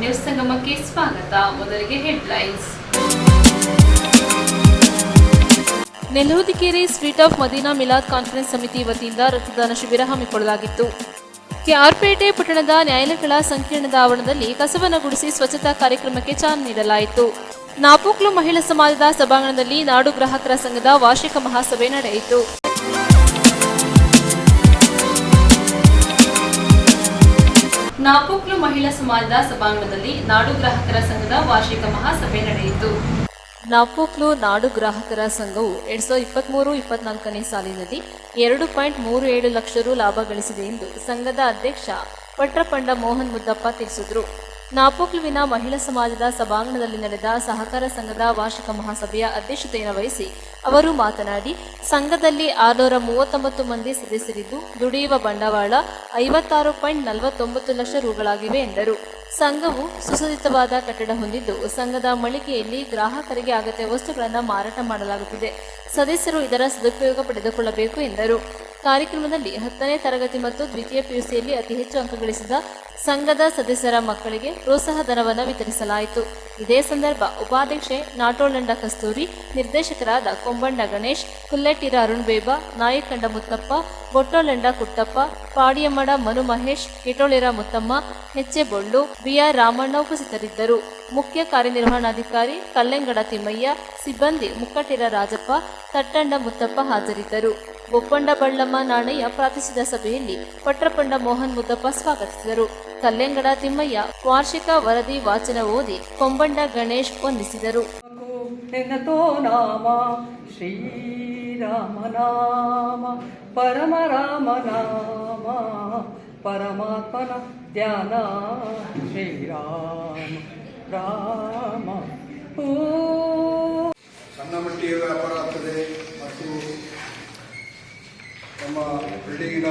News ಸಂಗಮಕ್ಕೆ ಸ್ವಾಗತ. ಮೊದಲಿಗೆ headlines. Nelyahudikeri street of Madina Milad conference ಸಮಿತಿ ವತಿಯಿಂದ ರಕ್ತದಾನ ಶಿಬಿರ ಹಮ್ಮಿಕೊಳ್ಳಲಾಗಿತ್ತು. ಕೆಆರ್ಪೇಟೆ ಪಟ್ಟಣದ ನ್ಯಾಯಾಲಯಗಳ ಸಂಕೀರ್ಣದ ಆವರಣದಲ್ಲಿ ಕಸವನ್ನು ಗುಡಿಸಿ ಸ್ವಚ್ಛತಾ ಕಾರ್ಯಕ್ರಮಕ್ಕೆ ಚಾಲನೆ ನೀಡಲಾಯಿತು. ನಾಪೋಕ್ಲು ಮಹಿಳಾ ಸಮಾಜದ ಸಭಾಂಗಣದಲ್ಲಿ ನಾಡು ಗ್ರಾಹಕರ ಸಂಘದ ವಾರ್ಷಿಕ ಮಹಾಸಭೆ ನಡೆಯಿತು. ನಾಪೋಕ್ಲು ಮಹಿಳಾ ಸಮಾಜದ ಸಭಾಂಗಣದಲ್ಲಿ ನಾಡು ಗ್ರಾಹಕರ ಸಂಘದ ವಾರ್ಷಿಕ ಮಹಾಸಭೆ ನಡೆಯಿತು. ನಾಪೋಕ್ಲು ನಾಡು ಗ್ರಾಹಕರ ಸಂಘವು 2023-24ನೇ ಸಾಲಿನಲ್ಲಿ 2.37 ಲಕ್ಷ ರು ಲಾಭ ಗಳಿಸಿದೆ ಎಂದು ಸಂಘದ ಅಧ್ಯಕ್ಷ ಪಟ್ರಪಂಡ ಮೋಹನ್ ಮುದ್ದಪ್ಪ ತಿಳಿಸಿದರು. ನಾಪೋಕ್ಲುವಿನ ಮಹಿಳಾ ಸಮಾಜದ ಸಭಾಂಗಣದಲ್ಲಿ ನಡೆದ ಸಹಕಾರ ಸಂಘದ ವಾರ್ಷಿಕ ಮಹಾಸಭೆಯ ಅಧ್ಯಕ್ಷತೆಯನ್ನು ವಹಿಸಿ ಅವರು ಮಾತನಾಡಿ, ಸಂಘದಲ್ಲಿ 639 ಮಂದಿ ಸದಸ್ಯರಿದ್ದು ದುಡಿಯುವ ಬಂಡವಾಳ 56.49 ಲಕ್ಷ ರುಗಳಾಗಿವೆ ಎಂದರು. ಸಂಘವು ಸುಸಜ್ಜಿತವಾದ ಕಟ್ಟಡ ಹೊಂದಿದ್ದು ಸಂಘದ ಮಳಿಗೆಯಲ್ಲಿ ಗ್ರಾಹಕರಿಗೆ ಅಗತ್ಯ ವಸ್ತುಗಳನ್ನು ಮಾರಾಟ ಮಾಡಲಾಗುತ್ತಿದೆ. ಸದಸ್ಯರು ಇದರ ಸದುಪಯೋಗ ಪಡೆದುಕೊಳ್ಳಬೇಕು ಎಂದರು. ಕಾರ್ಯಕ್ರಮದಲ್ಲಿ 10ನೇ ತರಗತಿ ಮತ್ತು ದ್ವಿತೀಯ ಪಿಯುಸಿಯಲ್ಲಿ ಅತಿ ಹೆಚ್ಚು ಅಂಕ ಗಳಿಸಿದ ಸಂಘದ ಸದಸ್ಯರ ಮಕ್ಕಳಿಗೆ ಪ್ರೋತ್ಸಾಹ ಧನವನ್ನು ವಿತರಿಸಲಾಯಿತು. ಇದೇ ಸಂದರ್ಭ ಉಪಾಧ್ಯಕ್ಷೆ ನಾಟೋಳಂಡ ಕಸ್ತೂರಿ, ನಿರ್ದೇಶಕರಾದ ಕೊಂಬಂಡ ಗಣೇಶ್, ಕುಲ್ಲೆಟ್ಟಿರ ಅರುಣ್ ಬೇಬಾ, ನಾಯಕಂಡ ಮುತ್ತಪ್ಪ, ಬೊಟ್ಟೋಳಂಡ ಕುಟ್ಟಪ್ಪ, ಪಾಡಿಯಮ್ಮಡ ಮನು ಮಹೇಶ್, ಕಿಟೋಳಿರ ಮುತ್ತಮ್ಮ, ಹೆಚ್ಚೆ ಬೊಳ್ಳು, ಬಿಆರ್ ರಾಮಣ್ಣ ಉಪಸ್ಥಿತರಿದ್ದರು. ಮುಖ್ಯ ಕಾರ್ಯನಿರ್ವಹಣಾಧಿಕಾರಿ ಕಲ್ಲೆಂಗಡ ತಿಮ್ಮಯ್ಯ, ಸಿಬ್ಬಂದಿ ಮುಕ್ಕಟ್ಟಿರ ರಾಜಪ್ಪ, ತಟ್ಟಂಡ ಮುತ್ತಪ್ಪ ಹಾಜರಿದ್ದರು. ಬೊಪ್ಪಂಡ ಬಳ್ಳಮ್ಮ ನಾಣಯ್ಯ ಪ್ರಾರ್ಥಿಸಿದ ಸಭೆಯಲ್ಲಿ ಪಟ್ರಪಂಡ ಮೋಹನ್ ಮುದ್ದಪ್ಪ ಸ್ವಾಗತಿಸಿದರು. ಕಲ್ಲೆಂಗಡ ತಿಮ್ಮಯ್ಯ ವಾರ್ಷಿಕ ವರದಿ ವಾಚನ ಓದಿ ಕೊಂಬಂಡ ಗಣೇಶ್ ವಂದಿಸಿದರು. ಶ್ರೀರಾಮ ನಾಮ ಪರಮ ರಾಮ ನಾಮ ಪರಮಾತ್ಮನ ಧ್ಯಾನ ಶ್ರೀರಾಮ ರಾಮ. ಸಣ್ಣ ಮಟ್ಟಿಗೆ ವ್ಯಾಪಾರ ಆಗ್ತದೆ ಮತ್ತು ನಮ್ಮ ಬಿಲ್ಡಿಂಗಿನ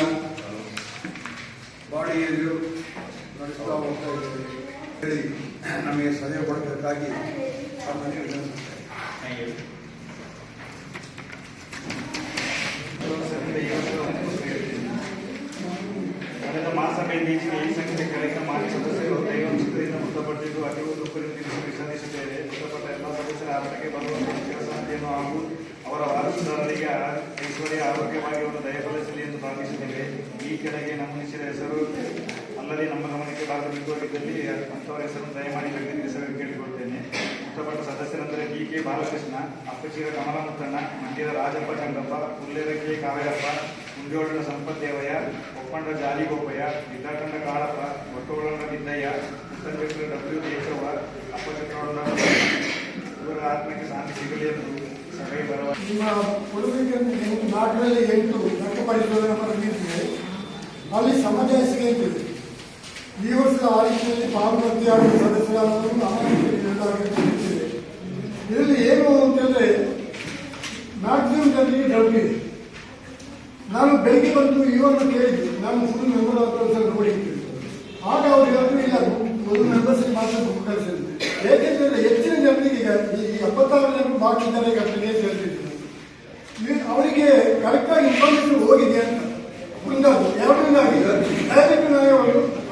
ಬಾಡಿಗೆಯಲ್ಲೂ ನಡೆಸ್ತಾ ಹೋಗ್ತಾ ಇದ್ದೇವೆ ಹೇಳಿ ನಮಗೆ ಸಲಹೆ ಕೊಡಬೇಕಾಗಿ ನಮ್ಮಲ್ಲಿ ವಿನಂತಿಸುತ್ತೇವೆ. ಕಳೆದ ಮಹಾಸಭೆಯಲ್ಲಿ ಈ ಸಂಖ್ಯೆ ಕಾರ್ಯಕ್ರಮ ಮಾಡಿ ಸದಸ್ಯರು ದೈವಾಂಶದಿಂದ ಮೃತಪಟ್ಟಿದ್ದು ಅರಿವು ದುಃಖದಿಂದ ವಿಸರ್ಜಿಸುತ್ತೇವೆ. ಮೃತಪಟ್ಟ ಎಲ್ಲ ಸದಸ್ಯರ ಆರೋಗ್ಯಕ್ಕೆ ಬರುವಂತಹ ಕೆಲಸವನ್ನು ಹಾಗೂ ಅವರ ವಾರಸುದಾರರಿಗೆ ಐಶ್ವರ್ಯ ಆರೋಗ್ಯವಾಗಿ ಅವರು ದಯಪಾಲಿಸಲಿ ಎಂದು ಪ್ರಾರ್ಥಿಸುತ್ತೇವೆ. ಈ ಕೆಳಗೆ ನಮೂನಿಸಿದ ಹೆಸರು ಅಲ್ಲದೆ ನಮ್ಮ ಗಮನಕ್ಕೆ ಬಾರದು ಬಿಟ್ಟುಕೊಂಡಿದ್ದಲ್ಲಿ ಅಂಥವರ ಹೆಸರನ್ನು ದಯಮಾಡಿ ಹೆಸರು ಕೇಳಿಕೊಳ್ತೇನೆ. ಮೃತಪಟ್ಟ ಸದಸ್ಯರಂದರೆ ಡಿ.ಕೆ. ಬಾಲಕೃಷ್ಣ, ಅಪ್ಪಚೀರ ಕಮಲಮುತ್ತಣ್ಣ, ಮಂಡ್ಯದ ರಾಜಪ್ಪ ಚಂದ್ರಪ್ಪ, ಉಲ್ಲೇರಕ್ಕೆ ಕಾವೇರಪ್ಪ, ಮುಂಜೋಳನ ಸಂಪತ್ತೇವಯ್ಯ, ಒಪ್ಪಂಡ ಜಾಲಿಗೋಪಯ್ಯ, ವಿದ್ಯಾಖಂಡ ಕಾಳಪ್ಪ, ಒಟ್ಟೋಳನ ಬಿದ್ದಯ್ಯ, ಮುತ್ತಂಜೆಟ್ಟರು ಡಬ್ಲ್ಯೂ.ಡಿ.ಎಚ್.ಅವ್ವ, ಅಪ್ಪಚಕ್ರೊಂಡ ಇವರ ಆತ್ಮಕ್ಕೆ ಶಾಂತಿ ಸಿಗಲಿ ಎಂದು ಸಭೆ ಬರುವ ನಿಮ್ಮ ಕೊಡುಗೆಗೆ ನಾಟಲ್ಲಿ 8 ರಕ್ತ ಪರಿಶೋಧನಾ ಪಡೆದಿದ್ದೇವೆ. ಅಲ್ಲಿ ಸಮುದಾಯ ಸಿಗೈತಿದೆ. ಈ ವರ್ಷದ ಆಡಳಿತದಲ್ಲಿ ಪಾಲ್ಗೊಳ್ಳುವ ಸದಸ್ಯರಾದವರು ನಾಮಕರಣಗೊಳಿಸಿದ್ದೇವೆ. ಇದರಲ್ಲಿ ಏನು ಅಂತಂದರೆ ಮ್ಯಾಕ್ಸಿಮಮ್ ಜನರಿಗೆ ಡೌಟ್ ಇದೆ. ನಾನು ಬೆಳಿಗ್ಗೆ ಬಂದು ಇವನ್ನು ಕೇಳಿದ್ದೆ, ನಾನು ಫುಲ್ ಮೆಂಬರ್ ಆಫ್ ನೋಡಿದ್ದೆ. ಆಗ ಅವರು ಹೇಳಿದ್ರು ಇಲ್ಲ, ಒಂದು ಮೆಂಬರ್ಸಿಗೆ ಮಾತ್ರ ಬುಕ್ ಕಳಿಸಿದ್ರು. ಏಕೆಂದರೆ ಹೆಚ್ಚಿನ ಜನರಿಗೆ ಈಗ ಈ 76 ಜನರು ಬಾಕಿ ಇದ್ದಾರೆ ಈಗ ಹೇಳ್ತಿದ್ರು. ಅವರಿಗೆ ಕರೆಕ್ಟಾಗಿ ಇನ್ಫಾರ್ಮೇಶನ್ ಹೋಗಿದೆ ಅಂತ ಒಂದಾದ್ರು. ಎರಡನೇದಾಗಿ ದಯವಿಟ್ಟು ನಾವು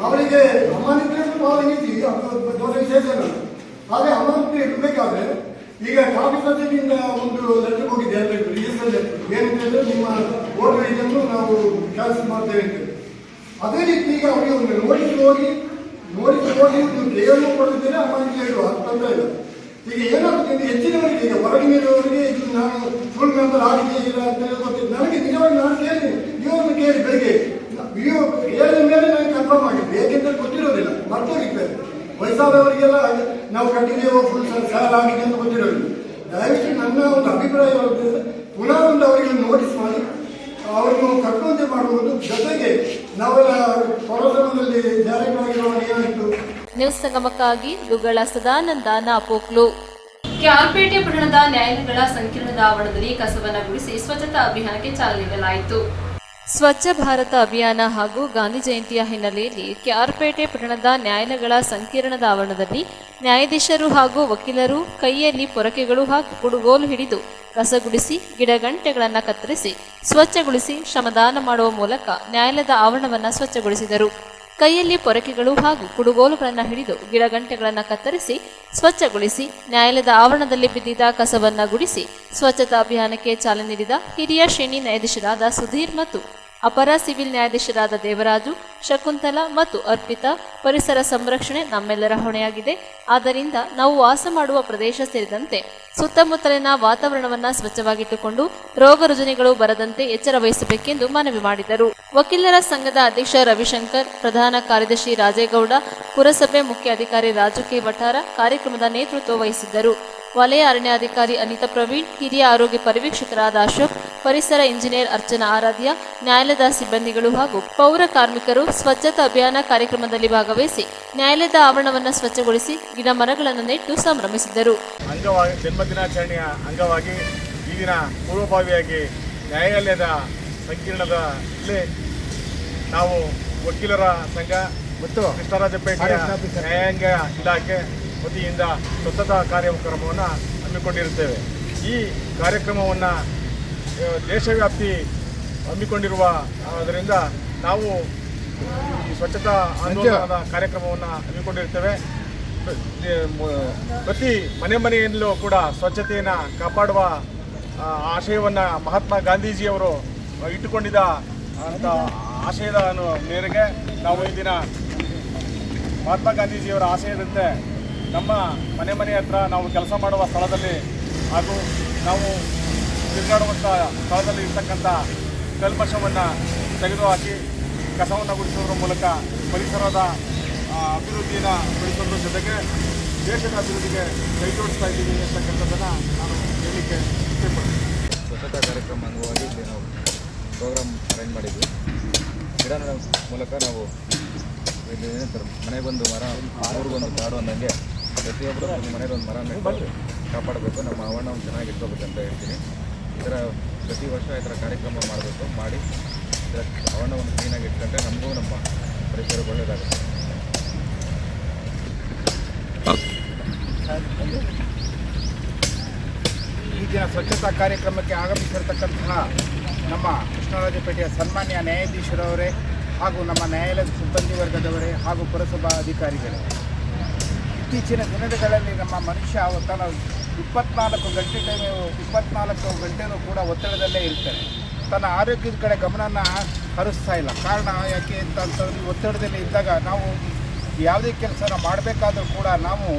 ಅವರಿಗೆ ಅಮಾನತು ಅವರಿಗೆ ದೊಡ್ಡ ವಿಶೇಷ ಆದರೆ ಅಮಾನತು ಇಡಬೇಕಾದ್ರೆ ಈಗ ಕಾಪಿಸದಿಂದ ಒಂದು ಲೆಟರ್ ಹೋಗಿದೆ ಎಲ್ಲರಿಗೂ, ರಿಜಿಸ್ಟರ್ ಲೆಟರ್. ಏನಂತಂದ್ರೆ ನಿಮ್ಮ ವೋಟರ್ ಐಡಿಯನ್ನು ನಾವು ಕ್ಯಾನ್ಸಲ್ ಮಾಡ್ತೇವೆ ಅಂತ. ಅದೇ ರೀತಿ ಈಗ ಅವರಿಗೆ ಒಂದು ನೋಟಿಸ್ ಹೋಗಿ ನೀವು ಕೇಳಲು ಕೊಡ್ತಿದ್ದೀರಾ, ಅಮಾನತು ಹೇಳುವ ತೊಂದರೆ ಇಲ್ಲ. ಈಗ ಏನಾಗುತ್ತೆ ಹೆಚ್ಚಿನವರಿಗೆ, ಈಗ ಹೊರಗಿನವರಿಗೆ ಇದು ನಾನು ಫುಲ್ ಮೆಂಬರ್ ಆಗಿದ್ದೀರಾ ಅಂತ ಗೊತ್ತಿದ್ದು ನನಗೆ ನಿಜವಾಗಿ ನಾನು ಕೇಳಿ ನೀವನ್ನು ಕೇಳಿ ಬೆಳಿಗ್ಗೆ ಹೇಳಿದ ಮೇಲೆ ನನಗೆ ಕನ್ಫರ್ಮ್ ಆಗಿತ್ತು. ಏಕೆಂದರೆ ಗೊತ್ತಿರೋದಿಲ್ಲ, ಮರ್ತೋಗಿದ್ದಾರೆ. ವಯಸ್ಸಾದವರಿಗೆಲ್ಲ ನಾವು ಕಟ್ಟಿದ್ದೇವೆ ಫುಲ್ ಸಾಲ ಆಗಿದೆ ಅಂತ ಗೊತ್ತಿರೋದಿಲ್ಲ. ದಯವಿಟ್ಟು ನನ್ನ ಒಂದು ಅಭಿಪ್ರಾಯ ಪುನಃ ಒಂದು ಅವರಿಗೆ ನೋಟಿಸ್ ಮಾಡಿ ಅವರನ್ನು ಕಟ್ಟುವಂತೆ ಮಾಡುವುದು. ಜೊತೆಗೆ ನಾವೆಲ್ಲ ಪೌರಸಭೆಯಲ್ಲಿ ಜಾರಿಯಾಗಿರುವಾಗ ಏನಾಯಿತು. ನ್ಯೂಸ್ ಸಂಗಮಕ್ಕಾಗಿ ದುಗಳ ಸದಾನಂದ, ನಾಪೋಕ್ಲು. ಕೆಆರ್ಪೇಟೆ ಪಟ್ಟಣದ ನ್ಯಾಯಾಲಯಗಳ ಸಂಕೀರ್ಣದ ಆವರಣದಲ್ಲಿ ಕಸವನ್ನು ಗುಡಿಸಿ ಸ್ವಚ್ಛತಾ ಅಭಿಯಾನಕ್ಕೆ ಚಾಲನೆ ನೀಡಲಾಯಿತು. ಸ್ವಚ್ಛ ಭಾರತ ಅಭಿಯಾನ ಹಾಗೂ ಗಾಂಧಿ ಜಯಂತಿಯ ಹಿನ್ನೆಲೆಯಲ್ಲಿ ಕೆಆರ್ಪೇಟೆ ಪಟ್ಟಣದ ನ್ಯಾಯಾಲಯಗಳ ಸಂಕೀರ್ಣದ ಆವರಣದಲ್ಲಿ ನ್ಯಾಯಾಧೀಶರು ಹಾಗೂ ವಕೀಲರು ಕೈಯಲ್ಲಿ ಪೊರಕೆಗಳು ಹಾಗೂ ಕುಡುಗೋಲು ಹಿಡಿದು ಕಸಗುಡಿಸಿ ಗಿಡಗಂಟೆಗಳನ್ನು ಕತ್ತರಿಸಿ ಸ್ವಚ್ಛಗೊಳಿಸಿ ಶ್ರಮದಾನ ಮಾಡುವ ಮೂಲಕ ನ್ಯಾಯಾಲಯದ ಆವರಣವನ್ನು ಸ್ವಚ್ಛಗೊಳಿಸಿದರು. ಕೈಯಲ್ಲಿ ಪೊರಕೆಗಳು ಹಾಗೂ ಕುಡುಗೋಲುಗಳನ್ನು ಹಿಡಿದು ಗಿಡಗಂಟೆಗಳನ್ನು ಕತ್ತರಿಸಿ ಸ್ವಚ್ಛಗೊಳಿಸಿ ನ್ಯಾಯಾಲಯದ ಆವರಣದಲ್ಲಿ ಬಿದ್ದಿದ್ದ ಕಸವನ್ನು ಗುಡಿಸಿ ಸ್ವಚ್ಛತಾ ಅಭಿಯಾನಕ್ಕೆ ಚಾಲನೆ ನೀಡಿದ ಹಿರಿಯ ಶ್ರೇಣಿ ನ್ಯಾಯಾಧೀಶರಾದ ಸುಧೀರ್ ಮತ್ತು ಅಪರ ಸಿವಿಲ್ ನ್ಯಾಯಾಧೀಶರಾದ ದೇವರಾಜು, ಶಕುಂತಲಾ ಮತ್ತು ಅರ್ಪಿತಾ, ಪರಿಸರ ಸಂರಕ್ಷಣೆ ನಮ್ಮೆಲ್ಲರ ಹೊಣೆಯಾಗಿದೆ. ಆದ್ದರಿಂದ ನಾವು ವಾಸ ಮಾಡುವ ಪ್ರದೇಶ ಸೇರಿದಂತೆ ಸುತ್ತಮುತ್ತಲಿನ ವಾತಾವರಣವನ್ನು ಸ್ವಚ್ಛವಾಗಿಟ್ಟುಕೊಂಡು ರೋಗ ರುಜಿನಗಳು ಬರದಂತೆ ಎಚ್ಚರ ವಹಿಸಬೇಕೆಂದು ಮನವಿ ಮಾಡಿದರು. ವಕೀಲರ ಸಂಘದ ಅಧ್ಯಕ್ಷ ರವಿಶಂಕರ್, ಪ್ರಧಾನ ಕಾರ್ಯದರ್ಶಿ ರಾಜೇಗೌಡ, ಪುರಸಭೆ ಮುಖ್ಯ ಅಧಿಕಾರಿ ರಾಜು ಕೆ ವಠಾರ ಕಾರ್ಯಕ್ರಮದ ನೇತೃತ್ವ ವಹಿಸಿದ್ದರು. ವಲಯ ಅರಣ್ಯಾಧಿಕಾರಿ ಅನಿತಾ ಪ್ರವೀಣ್, ಹಿರಿಯ ಆರೋಗ್ಯ ಪರಿವೀಕ್ಷಕರಾದ ಅಶೋಕ್, ಪರಿಸರ ಇಂಜಿನಿಯರ್ ಅರ್ಚನಾ ಆರಾಧ್ಯ, ನ್ಯಾಯಾಲಯದ ಸಿಬ್ಬಂದಿಗಳು ಹಾಗೂ ಪೌರ ಕಾರ್ಮಿಕರು ಸ್ವಚ್ಛತಾ ಅಭಿಯಾನ ಕಾರ್ಯಕ್ರಮದಲ್ಲಿ ಭಾಗವಹಿಸಿ ನ್ಯಾಯಾಲಯದ ಆವರಣವನ್ನು ಸ್ವಚ್ಛಗೊಳಿಸಿ ಗಿಡ ಮರಗಳನ್ನು ನೆಟ್ಟು ಸಂಭ್ರಮಿಸಿದರು. ಅಂಗವಾಗಿ ಜನ್ಮದಿನಾಚರಣೆಯ ಅಂಗವಾಗಿ ಈ ದಿನ ಪೂರ್ವಭಾವಿಯಾಗಿ ನ್ಯಾಯಾಲಯದ ಸಂಕೀರ್ಣದಲ್ಲಿ ನಾವು ವಕೀಲರ ಸಂಘ ಮತ್ತು ಕೃಷ್ಣರಾಜಪೇಟೆಯ ನ್ಯಾಯಾಂಗ ಇಲಾಖೆ ವತಿಯಿಂದ ಸ್ವಚ್ಛತಾ ಕಾರ್ಯಕ್ರಮವನ್ನು ಹಮ್ಮಿಕೊಂಡಿರುತ್ತೇವೆ. ಈ ಕಾರ್ಯಕ್ರಮವನ್ನು ದೇಶವ್ಯಾಪಿ ಹಮ್ಮಿಕೊಂಡಿರುವ ಅದರಿಂದ ನಾವು ಈ ಸ್ವಚ್ಛತಾ ಆಂದೋಲನದ ಕಾರ್ಯಕ್ರಮವನ್ನು ಹಮ್ಮಿಕೊಂಡಿರ್ತೇವೆ. ಪ್ರತಿ ಮನೆಯಲ್ಲೂ ಕೂಡ ಸ್ವಚ್ಛತೆಯನ್ನು ಕಾಪಾಡುವ ಆಶಯವನ್ನು ಮಹಾತ್ಮ ಗಾಂಧೀಜಿಯವರು ಇಟ್ಟುಕೊಂಡಿದ್ದ ಅಂತ ಆಶಯದ ಮೇರೆಗೆ ನಾವು ಈ ದಿನ ಮಹಾತ್ಮ ಗಾಂಧೀಜಿಯವರ ಆಶಯದಂತೆ ನಮ್ಮ ಮನೆ ಹತ್ರ ನಾವು ಕೆಲಸ ಮಾಡುವ ಸ್ಥಳದಲ್ಲಿ ಹಾಗೂ ನಾವು ತಿರುಗಾಡುವಂಥ ಸ್ಥಳದಲ್ಲಿ ಇರ್ತಕ್ಕಂಥ ಕಲ್ಮಶವನ್ನು ತೆಗೆದುಹಾಕಿ ಕಸವನ್ನು ಗುಡಿಸೋದ್ರ ಮೂಲಕ ಪರಿಸರದ ಅಭಿವೃದ್ಧಿಯನ್ನು ಬೆಳೆಸೋದ್ರ ಜೊತೆಗೆ ದೇಶದ ಅಭಿವೃದ್ಧಿಗೆ ಕೈ ಜೋಡಿಸ್ತಾ ಇದ್ದೀವಿ ಅಂತಕ್ಕಂಥದ್ದನ್ನು ನಾನು ಹೇಳಲಿಕ್ಕೆ ಇಷ್ಟಪಡ್ತೀನಿ. ಸ್ವಚ್ಛತಾ ಕಾರ್ಯಕ್ರಮ ಅಂಗವಾಗಿ ಇಲ್ಲಿ ನಾವು ಪ್ರೋಗ್ರಾಮ್ ಅರೇಂಜ್ ಮಾಡಿದ್ವಿ. ಗಿಡ ನೆಡೋ ಮೂಲಕ ನಾವು ಇಲ್ಲಿ ಏನಂತಾರೆ ಮನೆಗೊಂದು ಮರ ಊರಿಗೊಂದು ಕಾಡು ಅಂದಂಗೆ ಪ್ರತಿಯೊಬ್ಬರು ಮನೆಗೊಂದು ಮರ ನೆಟ್ಟು ಕಾಪಾಡಬೇಕು, ನಮ್ಮ ಆವರಣವನ್ನು ಚೆನ್ನಾಗಿ ಇಟ್ಕೋಬೇಕಂತ ಹೇಳ್ತೀನಿ. ಇದರ ಪ್ರತಿ ವರ್ಷ ಈ ಥರ ಕಾರ್ಯಕ್ರಮ ಮಾಡಬೇಕು, ಮಾಡಿ ಇದರ ಆವರಣವನ್ನು ಕ್ಲೀನಾಗಿ ಇಟ್ಕೊಂಡ್ರೆ ನಮಗೂ ನಮ್ಮ ಪರಿಸರಕ್ಕೆ ಒಳ್ಳೆಯದಾಗುತ್ತೆ. ಈ ದಿನ ಸ್ವಚ್ಛತಾ ಕಾರ್ಯಕ್ರಮಕ್ಕೆ ಆಗಮಿಸಿರ್ತಕ್ಕಂತಹ ನಮ್ಮ ಕೃಷ್ಣರಾಜಪೇಟೆಯ ಸನ್ಮಾನ್ಯ ನ್ಯಾಯಾಧೀಶರವರೇ ಹಾಗೂ ನಮ್ಮ ನ್ಯಾಯಾಲಯದ ಸಿಬ್ಬಂದಿ ವರ್ಗದವರೇ ಹಾಗೂ ಪುರಸಭಾ ಅಧಿಕಾರಿಗಳೇ, ಇತ್ತೀಚಿನ ದಿನಗಳಲ್ಲಿ ನಮ್ಮ ಮನುಷ್ಯ ತನ್ನ 24 ಗಂಟೆನೂ ಕೂಡ ಒತ್ತಡದಲ್ಲೇ ಇರ್ತಾರೆ. ತನ್ನ ಆರೋಗ್ಯದ ಕಡೆ ಗಮನನ ಹರಿಸ್ತಾ ಇಲ್ಲ. ಕಾರಣ ಯಾಕೆ ಅಂತಂತಂದ್ರೆ ಒತ್ತಡದಲ್ಲಿ ಇದ್ದಾಗ ನಾವು ಯಾವುದೇ ಕೆಲಸನ ಮಾಡಬೇಕಾದ್ರೂ ಕೂಡ ನಾವು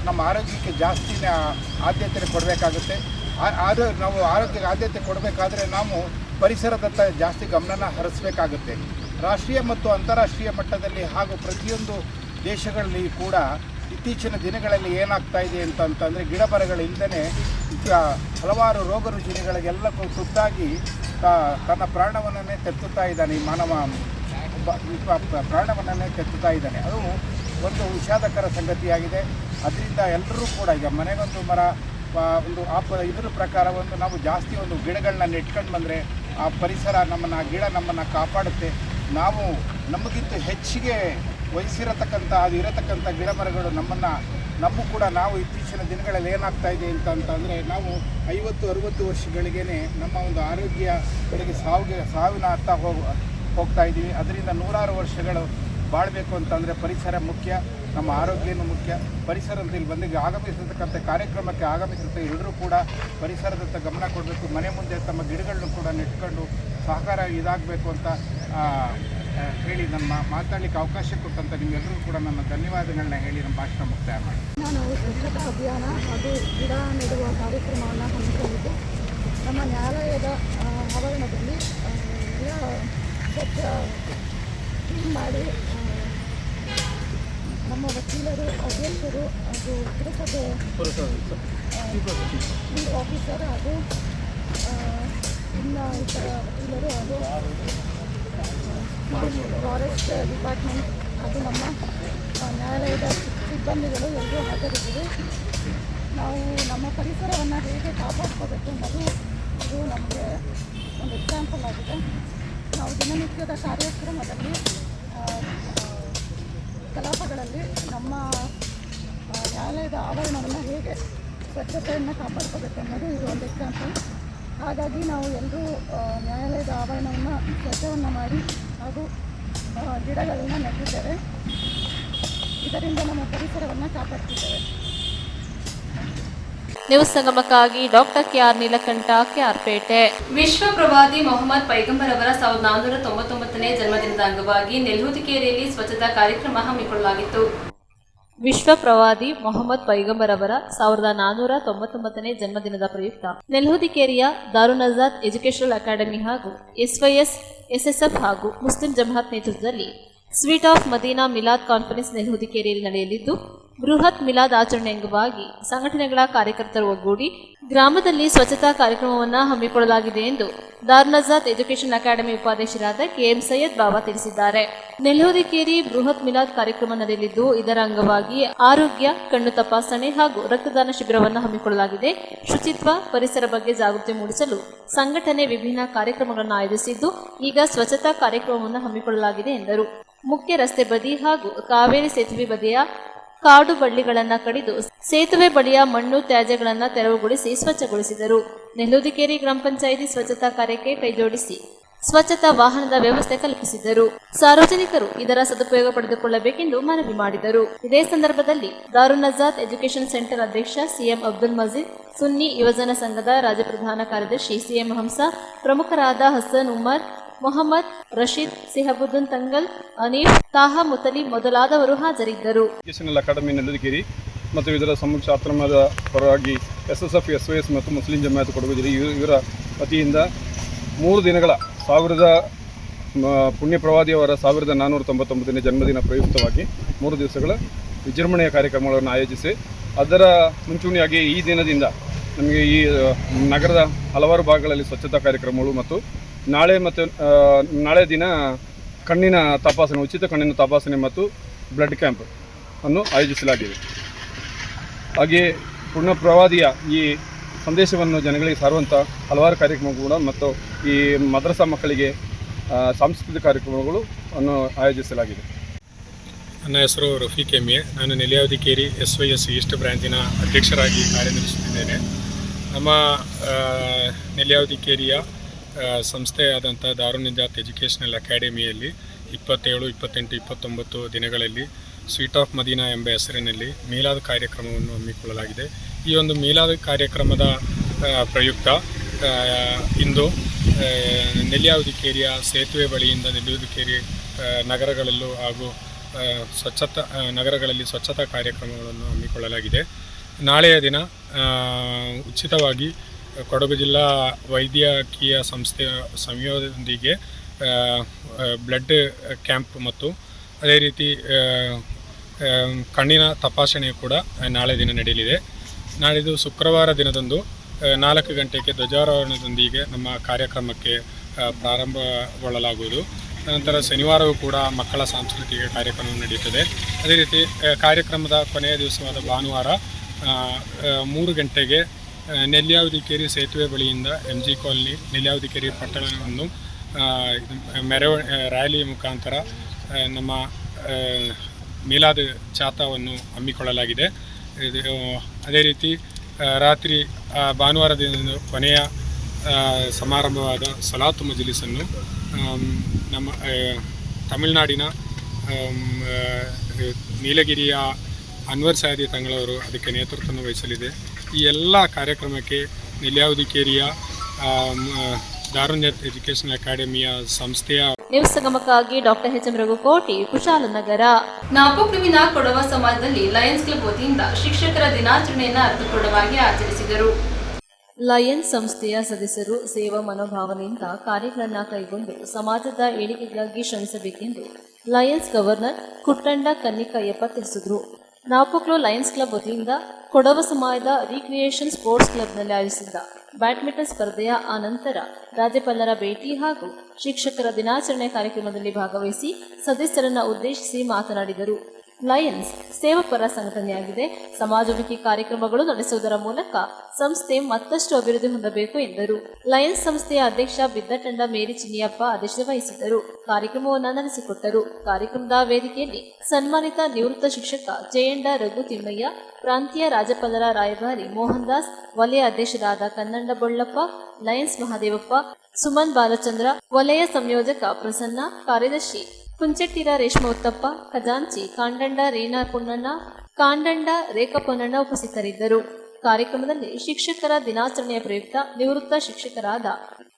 ನಮ್ಮ ಆರೋಗ್ಯಕ್ಕೆ ಜಾಸ್ತಿನೇ ಆದ್ಯತೆ ಕೊಡಬೇಕಾಗುತ್ತೆ. ನಾವು ಆರೋಗ್ಯಕ್ಕೆ ಆದ್ಯತೆ ಕೊಡಬೇಕಾದ್ರೆ ನಾವು ಪರಿಸರದತ್ತ ಜಾಸ್ತಿ ಗಮನನ ಹರಿಸಬೇಕಾಗುತ್ತೆ. ರಾಷ್ಟ್ರೀಯ ಮತ್ತು ಅಂತಾರಾಷ್ಟ್ರೀಯ ಮಟ್ಟದಲ್ಲಿ ಹಾಗೂ ಪ್ರತಿಯೊಂದು ದೇಶಗಳಲ್ಲಿ ಕೂಡ ಇತ್ತೀಚಿನ ದಿನಗಳಲ್ಲಿ ಏನಾಗ್ತಾ ಇದೆ ಅಂತಂದರೆ ಗಿಡ ಮರಗಳಿಲ್ಲದೇ ಹಲವಾರು ರೋಗ ರುಜಿನಗಳಿಗೆಲ್ಲ ತುತ್ತಾಗಿ ತನ್ನ ಪ್ರಾಣವನ್ನೇ ತೆತ್ತುತ್ತಾ ಇದ್ದಾನೆ. ಈ ಮಾನವ ಪ್ರಾಣವನ್ನೇ ತೆತ್ತುತ್ತಾ ಇದ್ದಾನೆ. ಅದು ಒಂದು ವಿಷಾದಕರ ಸಂಗತಿಯಾಗಿದೆ. ಅದರಿಂದ ಎಲ್ಲರೂ ಕೂಡ ಈಗ ಮನೆಗೊಂದು ಮರ ಇದರ ಪ್ರಕಾರ ನಾವು ಜಾಸ್ತಿ ಗಿಡಗಳನ್ನ ನೆಟ್ಕೊಂಡು ಬಂದರೆ ಆ ಪರಿಸರ ನಮ್ಮನ್ನು ಕಾಪಾಡುತ್ತೆ. ನಾವು ನಮಗಿಂತ ಹೆಚ್ಚಿಗೆ ವಯಸ್ಸಿರತಕ್ಕಂಥ ಇರತಕ್ಕಂಥ ಗಿಡ ಮರಗಳು ನಮಗೂ ಕೂಡ ನಾವು ಇತ್ತೀಚಿನ ದಿನಗಳಲ್ಲಿ ಏನಾಗ್ತಾ ಇದೆ ಅಂತಂದರೆ ನಾವು 50-60 ವರ್ಷಗಳಿಗೇ ನಮ್ಮ ಆರೋಗ್ಯ ಕಡೆಗೆ ಸಾವಿನ ಹತ್ತ ಹೋಗ್ತಾ ಇದ್ದೀವಿ. ಅದರಿಂದ 100 ವರ್ಷಗಳು ಬಾಳಬೇಕು ಅಂತಂದರೆ ಪರಿಸರ ಮುಖ್ಯ, ನಮ್ಮ ಆರೋಗ್ಯನೂ ಮುಖ್ಯ. ಪರಿಸರದಲ್ಲಿ ಬಂದಿಗೆ ಆಗಮಿಸಿರ್ತಕ್ಕಂಥ ಕಾರ್ಯಕ್ರಮಕ್ಕೆ ಆಗಮಿಸಿರ್ತ ಎಲ್ಲರೂ ಕೂಡ ಪರಿಸರದತ್ತ ಗಮನ ಕೊಡಬೇಕು. ಮನೆ ಮುಂದೆ ತಮ್ಮ ಗಿಡಗಳನ್ನು ಕೂಡ ನೆಟ್ಕೊಂಡು ಸಹಕಾರ ಇದಾಗಬೇಕು ಅಂತ ಹೇಳಿ ನಮ್ಮ ಮಾತಾಡಲಿಕ್ಕೆ ಅವಕಾಶ ಕೊಟ್ಟಂತ ನಿಮ್ಮೆಲ್ಲರೂ ಕೂಡ ನನ್ನ ಧನ್ಯವಾದಗಳನ್ನ ಹೇಳಿ ನಮ್ಮ ಭಾಷಣ ಮುಕ್ತಾಯ ಮಾಡಿ. ನಾನು ಸ್ವಚ್ಛತಾ ಅಭಿಯಾನ ಹಾಗೂ ಗಿಡ ನೆಡುವ ಕಾರ್ಯಕ್ರಮವನ್ನು ಹಮ್ಮಿಕೊಂಡಿದ್ದು ನಮ್ಮ ನ್ಯಾಯಾಲಯದ ಆವರಣದಲ್ಲಿ ಎಲ್ಲ ಸ್ವಚ್ಛ ಕ್ಲೀನ್ ಮಾಡಿ ನಮ್ಮ ವಕೀಲರು, ಅಧ್ಯಕ್ಷರು ಹಾಗೂ ಪುರಸಭೆ ಆಫೀಸರ್ ಹಾಗೂ ಇನ್ನು ಇತರ ವಕೀಲರು ಹಾಗೂ ಫಾರೆಸ್ಟ್ ಡಿಪಾರ್ಟ್ಮೆಂಟ್ ಹಾಗೂ ನಮ್ಮ ನ್ಯಾಯಾಲಯದ ಸಿಬ್ಬಂದಿಗಳು ಎಲ್ಲರೂ ಹಾಜರಿದ್ದೀವಿ. ನಾವು ನಮ್ಮ ಪರಿಸರವನ್ನು ಹೇಗೆ ಕಾಪಾಡ್ಕೋಬೇಕು ಅನ್ನೋದು ಇದು ನಮಗೆ ಒಂದು ಎಕ್ಸಾಂಪಲ್ ಆಗಿದೆ. ನಾವು ದಿನನಿತ್ಯದ ಕಾರ್ಯಕ್ರಮದಲ್ಲಿ ಕಲಾಪಗಳಲ್ಲಿ ನಮ್ಮ ನ್ಯಾಯಾಲಯದ ಆವರಣವನ್ನು ಹೇಗೆ ಸ್ವಚ್ಛತೆಯನ್ನು ಕಾಪಾಡ್ಕೋಬೇಕು ಅನ್ನೋದು ಇದು ಒಂದು ಎಕ್ಸಾಂಪಲ್. ಹಾಗಾಗಿ ನಾವು ಎಲ್ಲರೂ ನ್ಯಾಯಾಲಯದ ಆವರಣವನ್ನು ಸ್ವಚ್ಛವನ್ನು ಮಾಡಿ ಹಾಗೂ ಗಿಡಗಳನ್ನ ನೆಟ್ಟಿದ್ದೇವೆ. ಇದರಿಂದ ನಮ್ಮ ಪರಿಸರವನ್ನು ಕಾಪಾಡ್ತಿದ್ದೇವೆ. ನ್ಯೂಸ್ ಸಂಗಮಕ್ಕಾಗಿ ಡಾಕ್ಟರ್ ಕೆಆರ್ ನೀಲಕಂಠ, ಕೆಆರ್ಪೇಟೆ. ವಿಶ್ವ ಪ್ರವಾದಿ ಮೊಹಮ್ಮದ್ ಪೈಗಂಬರ್ ಅವರ 1499ನೇ ಜನ್ಮದಿನದ ಅಂಗವಾಗಿ ನೆಲ್ಹುದಿಕೇರಿಯಲ್ಲಿ ಸ್ವಚ್ಛತಾ ಕಾರ್ಯಕ್ರಮ ಹಮ್ಮಿಕೊಳ್ಳಲಾಗಿತ್ತು. ವಿಶ್ವ ಪ್ರವಾದಿ ಮೊಹಮ್ಮದ್ ಪೈಗಂಬರ್ ಅವರ 1499ನೇ ಜನ್ಮದಿನದ ಪ್ರಯುಕ್ತ ನೆಲ್ಹುದಿಕೇರಿಯ ದಾರುನಜಾತ್ ಎಜುಕೇಷನಲ್ ಅಕಾಡೆಮಿ ಹಾಗೂ SYS SSF ಹಾಗೂ ಮುಸ್ಲಿಂ ಜಮಾತ್ ನೇತೃತ್ವದಲ್ಲಿ sweet of Madina Milad conference ನೆಲ್ಹುದಿಕೇರಿಯಲ್ಲಿ ನಡೆಯಲಿದ್ದು, ಬೃಹತ್ ಮಿಲಾದ್ ಆಚರಣೆ ಅಂಗವಾಗಿ ಸಂಘಟನೆಗಳ ಕಾರ್ಯಕರ್ತರು ಒಗ್ಗೂಡಿ ಗ್ರಾಮದಲ್ಲಿ ಸ್ವಚ್ಛತಾ ಕಾರ್ಯಕ್ರಮವನ್ನು ಹಮ್ಮಿಕೊಳ್ಳಲಾಗಿದೆ ಎಂದು ದಾರುನಜಾತ್ ಎಜುಕೇಷನ್ ಅಕಾಡೆಮಿ ಉಪಾಧ್ಯಕ್ಷರಾದ KM ಸೈಯದ್ ಬಾಬಾ ತಿಳಿಸಿದ್ದಾರೆ. ನೆಲ್ಹುದಿಕೇರಿ ಬೃಹತ್ ಮಿಲಾದ್ ಕಾರ್ಯಕ್ರಮ ನಡೆಯಲಿದ್ದು, ಇದರ ಅಂಗವಾಗಿ ಆರೋಗ್ಯ, ಕಣ್ಣು ತಪಾಸಣೆ ಹಾಗೂ ರಕ್ತದಾನ ಶಿಬಿರವನ್ನು ಹಮ್ಮಿಕೊಳ್ಳಲಾಗಿದೆ. ಶುಚಿತ್ವ, ಪರಿಸರ ಬಗ್ಗೆ ಜಾಗೃತಿ ಮೂಡಿಸಲು ಸಂಘಟನೆ ವಿಭಿನ್ನ ಕಾರ್ಯಕ್ರಮಗಳನ್ನು ಆಯೋಜಿಸಿದ್ದು, ಈಗ ಸ್ವಚ್ಛತಾ ಕಾರ್ಯಕ್ರಮವನ್ನು ಹಮ್ಮಿಕೊಳ್ಳಲಾಗಿದೆ ಎಂದರು. ಮುಖ್ಯ ರಸ್ತೆ ಬದಿ ಹಾಗೂ ಕಾವೇರಿ ಸೇತುವೆ ಬದಿಯ ಕಾಡು ಬಳ್ಳಿಗಳನ್ನು ಕಡಿದು ಸೇತುವೆ ಬಳಿಯ ಮಣ್ಣು ತ್ಯಾಜ್ಯಗಳನ್ನು ತೆರವುಗೊಳಿಸಿ ಸ್ವಚ್ಛಗೊಳಿಸಿದರು. ನೆಲ್ಹುದಿಕೇರಿ ಗ್ರಾಮ ಪಂಚಾಯಿತಿ ಸ್ವಚ್ಛತಾ ಕಾರ್ಯಕ್ಕೆ ಕೈಜೋಡಿಸಿ ಸ್ವಚ್ಛತಾ ವಾಹನದ ವ್ಯವಸ್ಥೆ ಕಲ್ಪಿಸಿದರು. ಸಾರ್ವಜನಿಕರು ಇದರ ಸದುಪಯೋಗ ಪಡೆದುಕೊಳ್ಳಬೇಕೆಂದು ಮನವಿ ಮಾಡಿದರು. ಇದೇ ಸಂದರ್ಭದಲ್ಲಿ ದಾರುನಜಾತ್ ಎಜುಕೇಷನ್ ಸೆಂಟರ್ ಅಧ್ಯಕ್ಷ CM ಅಬ್ದುಲ್ ಮಜೀದ್, ಸುನ್ನಿ ಯುವಜನ ಸಂಘದ ರಾಜ್ಯ ಪ್ರಧಾನ ಕಾರ್ಯದರ್ಶಿ CM ಹಂಸ, ಪ್ರಮುಖರಾದ ಹಸನ್ ಉಮರ್, ಮೊಹಮ್ಮದ್ ರಶೀದ್, ಸಿಹಬುದ್ದೀನ್ ತಂಗಲ್, ಅನೀಫ್, ತಾಹಾ ಮುತಲಿ ಮೊದಲಾದವರು ಹಾಜರಿದ್ದರು. ಎಜುಕೇಷನಲ್ ಅಕಾಡೆಮಿ ನೆಲ್ಹುದಿಕೇರಿ ಮತ್ತು ಇದರ ಸಂಯುಕ್ತ ಆಶ್ರಮದ ಪರವಾಗಿ SSF SYS ಮತ್ತು ಮುಸ್ಲಿಂ ಜಮಾತ್ ಕೊಡಗು ಜಿಲ್ಲೆ ಇವರ ವತಿಯಿಂದ 3 ದಿನಗಳ ಪುಣ್ಯ ಪ್ರವಾದಿಯವರ 1499ನೇ ಜನ್ಮದಿನ ಪ್ರಯುಕ್ತವಾಗಿ 3 ದಿವಸಗಳ ವಿಜೃಂಭಣೆಯ ಕಾರ್ಯಕ್ರಮಗಳನ್ನು ಆಯೋಜಿಸಿ, ಅದರ ಮುಂಚೂಣಿಯಾಗಿ ಈ ದಿನದಿಂದ ನಮಗೆ ಈ ನಗರದ ಹಲವಾರು ಭಾಗಗಳಲ್ಲಿ ಸ್ವಚ್ಛತಾ ಕಾರ್ಯಕ್ರಮಗಳು ಮತ್ತು ನಾಳೆ ದಿನ ಕಣ್ಣಿನ ತಪಾಸಣೆ, ಉಚಿತ ಕಣ್ಣಿನ ತಪಾಸಣೆ ಮತ್ತು ಬ್ಲಡ್ ಕ್ಯಾಂಪ್ ಅನ್ನು ಆಯೋಜಿಸಲಾಗಿದೆ. ಹಾಗೆಯೇ ಪುಣ್ಯ ಪ್ರವಾದಿಯ ಈ ಸಂದೇಶವನ್ನು ಜನಗಳಿಗೆ ಸಾರುವಂಥ ಹಲವಾರು ಕಾರ್ಯಕ್ರಮಗಳು ಕೂಡ ಮತ್ತು ಈ ಮದ್ರಸಾ ಮಕ್ಕಳಿಗೆ ಸಾಂಸ್ಕೃತಿಕ ಕಾರ್ಯಕ್ರಮಗಳು ಅನ್ನು ಆಯೋಜಿಸಲಾಗಿದೆ. ನನ್ನ ಹೆಸರು ರಫೀಕ್ ಎಮ್ಮೆ. ನಾನು ನೆಲ್ಯಾವದಿಕೇರಿ SYS ಈಸ್ಟ್ ಬ್ರಾಂಚಿನ ಅಧ್ಯಕ್ಷರಾಗಿ ಕಾರ್ಯನಿರ್ವಹಿಸುತ್ತಿದ್ದೇನೆ. ನಮ್ಮ ನೆಲ್ಯಾವದಿಕೇರಿಯ ಸಂಸ್ಥೆಯಾದಂಥ ದಾರುನಜಾತ್ ಎಜುಕೇಷನಲ್ ಅಕಾಡೆಮಿಯಲ್ಲಿ 27, 28, 29 ದಿನಗಳಲ್ಲಿ ಸ್ವೀಟ್ ಆಫ್ ಮದೀನಾ ಎಂಬ ಹೆಸರಿನಲ್ಲಿ ಮೀಲಾದ್ ಕಾರ್ಯಕ್ರಮವನ್ನು ಹಮ್ಮಿಕೊಳ್ಳಲಾಗಿದೆ. ಈ ಒಂದು ಮೀಲಾದ್ ಕಾರ್ಯಕ್ರಮದ ಪ್ರಯುಕ್ತ ಇಂದು ನೆಲ್ಯಾವದಿಕೇರಿಯ ಸೇತುವೆ ಬಳಿಯಿಂದ ನೆಲ್ಯಾವದಿಕೇರಿ ನಗರಗಳಲ್ಲೂ ಹಾಗೂ ನಗರಗಳಲ್ಲಿ ಸ್ವಚ್ಛತಾ ಕಾರ್ಯಕ್ರಮಗಳನ್ನು ಹಮ್ಮಿಕೊಳ್ಳಲಾಗಿದೆ. ನಾಳೆಯ ದಿನ ಉಚಿತವಾಗಿ ಕೊಡಗು ಜಿಲ್ಲಾ ವೈದ್ಯಕೀಯ ಸಂಸ್ಥೆಯ ಸಂಯೋಗದೊಂದಿಗೆ ಬ್ಲಡ್ ಕ್ಯಾಂಪ್ ಮತ್ತು ಅದೇ ರೀತಿ ಕಣ್ಣಿನ ತಪಾಸಣೆ ಕೂಡ ನಾಳೆ ದಿನ ನಡೆಯಲಿದೆ. ನಾಳಿದ್ದು ಶುಕ್ರವಾರ ದಿನದಂದು 4 ಗಂಟೆಗೆ ಧ್ವಜಾರೋಹಣದೊಂದಿಗೆ ನಮ್ಮ ಕಾರ್ಯಕ್ರಮಕ್ಕೆ ಪ್ರಾರಂಭಗೊಳ್ಳಲಾಗುವುದು. ನಂತರ ಶನಿವಾರವೂ ಕೂಡ ಮಕ್ಕಳ ಸಾಂಸ್ಕೃತಿಕ ಕಾರ್ಯಕ್ರಮ ನಡೆಯುತ್ತದೆ. ಅದೇ ರೀತಿ ಕಾರ್ಯಕ್ರಮದ ಕೊನೆಯ ದಿವಸವಾದ ಭಾನುವಾರ 3 ಗಂಟೆಗೆ ನೆಲ್ಯಾವದಿಕೇರಿ ಸೇತುವೆ ಬಳಿಯಿಂದ MG ಕಾಲನಿ ನೆಲ್ಯಾವದಿಕೇರಿ ಪಟ್ಟಣವನ್ನು ರ್ಯಾಲಿ ಮುಖಾಂತರ ನಮ್ಮ ಮೀಲಾದ್ ಜಾಥಾವನ್ನು ಹಮ್ಮಿಕೊಳ್ಳಲಾಗಿದೆ. ಅದೇ ರೀತಿ ರಾತ್ರಿ ಭಾನುವಾರ ದಿನದ ಕೊನೆಯ ಸಮಾರಂಭವಾದ ಸಲಾತು ಮಜ್ಲಿಸನ್ನು ನಮ್ಮ ತಮಿಳುನಾಡಿನ ನೀಲಗಿರಿಯ ಅನ್ವರ್ ಸಾದಿ ತಂಗಳವರು ಅದಕ್ಕೆ ನೇತೃತ್ವವನ್ನು ವಹಿಸಲಿದೆ. ಈ ಎಲ್ಲ ಕಾರ್ಯಕ್ರಮಕ್ಕೆ ನೆಲ್ಯಾವದಿಕೇರಿಯ ದಾರುನಜಾತ್ ಎಜುಕೇಷನ್ ಅಕಾಡೆಮಿಯ ಸಂಸ್ಥೆಯ ನ್ಯೂಸ್ ಸಂಗಮಕ್ಕಾಗಿ ಡಾಕ್ಟರ್ HM ರಘುಕೋಟಿ, ಕುಶಾಲನಗರ. ನಾಪೋಕ್ಲುವಿನ ಕೊಡವ ಸಮಾಜದಲ್ಲಿ ಲಯನ್ಸ್ ಕ್ಲಬ್ ವತಿಯಿಂದ ಶಿಕ್ಷಕರ ದಿನಾಚರಣೆಯನ್ನು ಅರ್ಥಪೂರ್ಣವಾಗಿ ಆಚರಿಸಿದರು. ಲಯನ್ಸ್ ಸಂಸ್ಥೆಯ ಸದಸ್ಯರು ಸೇವಾ ಮನೋಭಾವನೆಯಿಂದ ಕಾರ್ಯಗಳನ್ನು ಕೈಗೊಂಡು ಸಮಾಜದ ಏಳಿಗೆಗಾಗಿ ಶ್ರಮಿಸಬೇಕೆಂದು ಲಯನ್ಸ್ ಗವರ್ನರ್ ಕುಟ್ಟಂಡ ಕನ್ನಿಕಯ್ಯಪ್ಪ ತಿಳಿಸಿದರು. ನಾಪೋಕ್ಲು ಲಯನ್ಸ್ ಕ್ಲಬ್ ವತಿಯಿಂದ ಕೊಡವ ಸಮಾಜದ ರಿಕ್ರಿಯೇಷನ್ ಸ್ಪೋರ್ಟ್ಸ್ ಕ್ಲಬ್ನಲ್ಲಿ ಆಯೋಜಿಸಿದ್ದ ಬ್ಯಾಡ್ಮಿಂಟನ್ ಸ್ಪರ್ಧೆಯ ಅನಂತರ ರಾಜ್ಯಪಾಲರ ಭೇಟಿ ಹಾಗೂ ಶಿಕ್ಷಕರ ದಿನಾಚರಣೆ ಕಾರ್ಯಕ್ರಮದಲ್ಲಿ ಭಾಗವಹಿಸಿ ಸದಸ್ಯರನ್ನು ಉದ್ದೇಶಿಸಿ ಮಾತನಾಡಿದರು. ಲಯನ್ಸ್ ಸೇವಾಪರ ಸಂಘಟನೆಯಾಗಿದೆ. ಸಮಾಜಮುಖಿ ಕಾರ್ಯಕ್ರಮಗಳು ನಡೆಸುವುದರ ಮೂಲಕ ಸಂಸ್ಥೆ ಮತ್ತಷ್ಟು ಅಭಿವೃದ್ಧಿ ಹೊಂದಬೇಕು ಎಂದರು. ಲಯನ್ಸ್ ಸಂಸ್ಥೆಯ ಅಧ್ಯಕ್ಷ ಬಿದ್ದಟಂಡ ಮೇರಿ ಚಿನ್ನಿಯಪ್ಪ ಅಧ್ಯಕ್ಷತೆ ವಹಿಸಿದ್ದರು. ಕಾರ್ಯಕ್ರಮವನ್ನು ನಡೆಸಿಕೊಟ್ಟರು. ಕಾರ್ಯಕ್ರಮದ ವೇದಿಕೆಯಲ್ಲಿ ಸನ್ಮಾನಿತ ನಿವೃತ್ತ ಶಿಕ್ಷಕ ಜಯಂಡ ರಘು ತಿಮ್ಮಯ್ಯ, ಪ್ರಾಂತೀಯ ರಾಜ್ಯಪಾಲರ ರಾಯಭಾರಿ ಮೋಹನ್ ದಾಸ್, ವಲಯ ಅಧ್ಯಕ್ಷರಾದ ಕನ್ನಂಡ ಬೊಳ್ಳಪ್ಪ, ಲಯನ್ಸ್ ಮಹಾದೇವಪ್ಪ, ಸುಮನ್ ಬಾಲಚಂದ್ರ, ವಲಯ ಸಂಯೋಜಕ ಪ್ರಸನ್ನ, ಕಾರ್ಯದರ್ಶಿ ಕುಂಚೆಟ್ಟಿರ ರೇಷ್ಮೆ ಉತ್ತಪ್ಪ, ಖಜಾಂಚಿ ಕಾಂಡಂಡ ರೇಣಾ ಪೊನ್ನಣ್ಣ, ಕಾಂಡಂಡ ರೇಖಾ ಪೊನ್ನಣ್ಣ ಉಪಸ್ಥಿತರಿದ್ದರು. ಕಾರ್ಯಕ್ರಮದಲ್ಲಿ ಶಿಕ್ಷಕರ ದಿನಾಚರಣೆಯ ಪ್ರಯುಕ್ತ ನಿವೃತ್ತ ಶಿಕ್ಷಕರಾದ